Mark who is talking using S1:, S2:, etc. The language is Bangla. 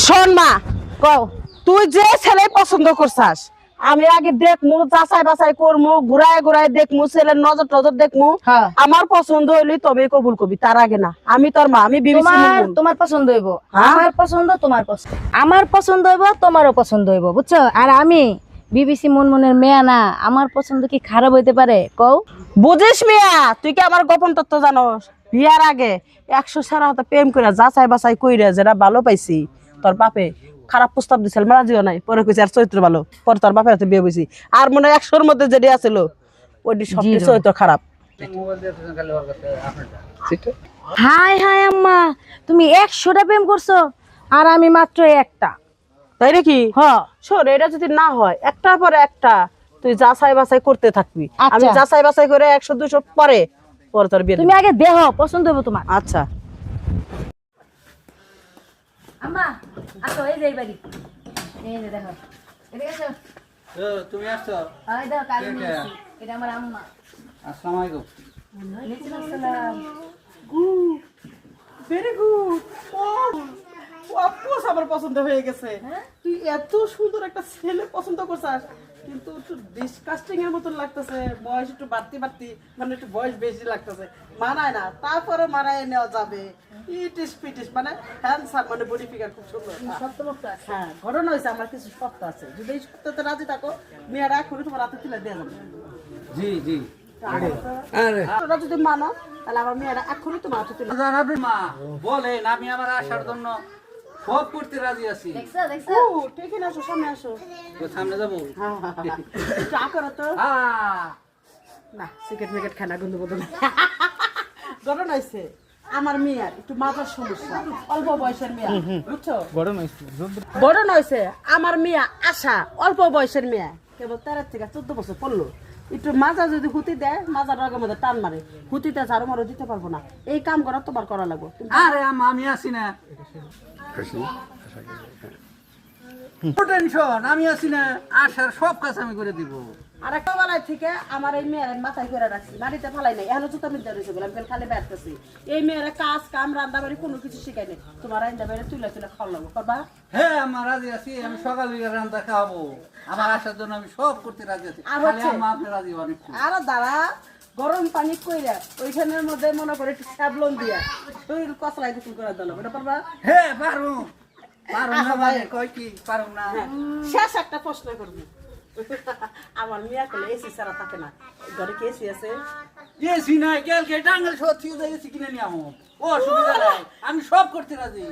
S1: শোন মা, কও তুই যে ছেলে পছন্দ করছাস আমি আগে দেখমু, যাচাই বাছাই করমু, ঘুরায় ঘুরায় দেখমু, ছেলের নজর টজর দেখমু।
S2: হ্যাঁ।
S1: আমার পছন্দ হইলি তবে কবুল কবি, তার আগে না। আমি তোর মা, আমি বিবিসি
S2: তোমার
S1: মুনমুন।
S2: তোমার পছন্দ হইব,
S1: হ্যাঁ?
S2: আমার পছন্দ তোমার পছন্দ, আমার পছন্দ হইব তোমারও পছন্দ হইব, বুঝছো? আর আমি বিবিসি মুনমুনের মেয়া না, আমার পছন্দ কি খারাপ হইতে পারে কও?
S1: বুঝিস মিয়া, তুই কি আমার গোপন তত্ত্ব জানোস? বিয়ার আগে 100 সারা হতে প্রেম করে যাচাই বাছাই কইরা যেটা ভালো পাইছি, তোর বাপে খারাপ প্রস্তাব দিছিল, রাজিও নাই, পরে কইছে আর চরিত্র ভালো, পরে তোর বাপের হাতে বিয়ে বইছি। আর মনে হয় 100-র মধ্যে যেটি আছিল ওইটি সবচেয়ে চরিত্র খারাপ।
S2: হাই হাই আম্মা, তুমি 100টা প্রেম করছো আর আমি মাত্র একটা।
S1: তাই নাকি?
S2: হ,
S1: শোন, এটা যদি না হয় একটা পরে একটা তুই যাচাই বাছাই করতে থাকবি।
S2: আচ্ছা।
S1: আমি যাচাই বাছাই করে 100-200 পরে পরে তোর বিয়ে
S2: তুমি
S1: দিব।
S2: আগে দেহ পছন্দ হইব তোমার।
S1: আচ্ছা
S2: আম্মা আসো, এই যে এই বাড়ি, এই যে দেখো, এদিকে আসো।
S3: তুমি আসছো?
S2: এই দেখো কালি নিয়েছি, এটা আমার আম্মা।
S3: আসসালামু আলাইকুম।
S2: ওয়ালাইকুম আসসালাম।
S1: Very good. অফকোর্স আমার পছন্দ হয়ে গেছে। তুই এত সুন্দর একটা ছেলে পছন্দ করছাস, কিন্তু একটু ডিসকাস্টিং এর মতন লাগতেছে, বয়স একটু বাড়তি বাড়তি, মানে একটু বয়স বেশি লাগতেছে, মানায় না। তারপরে মানায় নেওয়া যাবে। ইটিস পিটিস মানে হ্যান্ডসাম, মানে বডি ফিগার খুব সুন্দর। হ্যাঁ, ঘটনা হয়েছে আমার কিছু শর্ত আছে, যদি এই শর্ততে রাজি থাকো মেয়েরা এখনই তোমার হাতে তুলে দেওয়া যাবে।
S3: জি জি।
S1: তোরা যদি মানো তাহলে আমার মেয়েরা এখনই তোমার হাতে তুলে।
S3: জানাবে মা, বলেন আমি আমার আসার জন্য সব করতে রাজি আছি।
S2: দেখছো দেখছো?
S1: ও ঠিক আছে, আসো সামনে আসো।
S3: তো সামনে যাবো?
S1: একটু আ করো তো। না, সিগারেট মিগারেট খানা গন্ধ বদল। ঘটনা হয়েছে আমার মেয়ের একটু মাথার সমস্যা, অল্প বয়সের মেয়ে, বুঝছো? ঘটনা হয়েছে আমার মেয়ে আশা, অল্প বয়সের মেয়ে, কেবল 13 থেকে 14 বছর পড়লো। একটু মাজা যদি হুতি দেয়, মাজার রগের মধ্যে টান মারে, হুতিতে ঝাড়ু মারো দিতে পারবো না। এই কাম করা তোমার করা লাগবে।
S3: আরে আম্মা, আমি আছি না, টেনশন, আমি আছি না, আসার সব কাজ আমি করে দিব।
S1: আর একটা বেলায় থেকে আমার এই মেয়ের মাথায় করে রাখছি, বাড়িতে ফালাই নাই, এখন জুতা মিলতে রয়েছে বলে আমি খালি বেড়তেছি। এই মেয়ের কাজ কাম রান্না বাড়ি কোনো কিছু শিখাই নাই, তোমার রান্না বাড়ি তুলে তুলে খাওয়া লাগবো, করবা?
S3: হ্যাঁ আম্মা, রাজি আছি, আমি সকাল বিকাল রান্না খাওয়াবো, আমার আসার জন্য আমি সব করতে রাজি আছি।
S1: আর
S3: খালি
S1: হচ্ছে-
S3: আম্মা আপনি রাজি হন একটু।
S1: আর দাঁড়া, গরম পানি কইরা ওইখানের মধ্যে মনে করে একটু স্যাবলন দিয়া শরীর কসলাই গোসল করে দিলাম, এটা পারবা?
S3: হ্যাঁ পারুম, পারুম না
S1: আচ্ছা,
S3: মানে
S1: ভাই।
S3: কয় কি পারুম না।
S1: হ্যাঁ, শেষ একটা প্রশ্ন করবি। আমার মেয়ে করলে এসি ছাড়া থাকে না, ঘরে কি এসি আছে?
S3: এসি নাই, কালকে টাঙ্গাল সত্যি এসি কিনে নিয়ে আমো, ও অসুবিধা নাই, আমি সব করতে রাজি।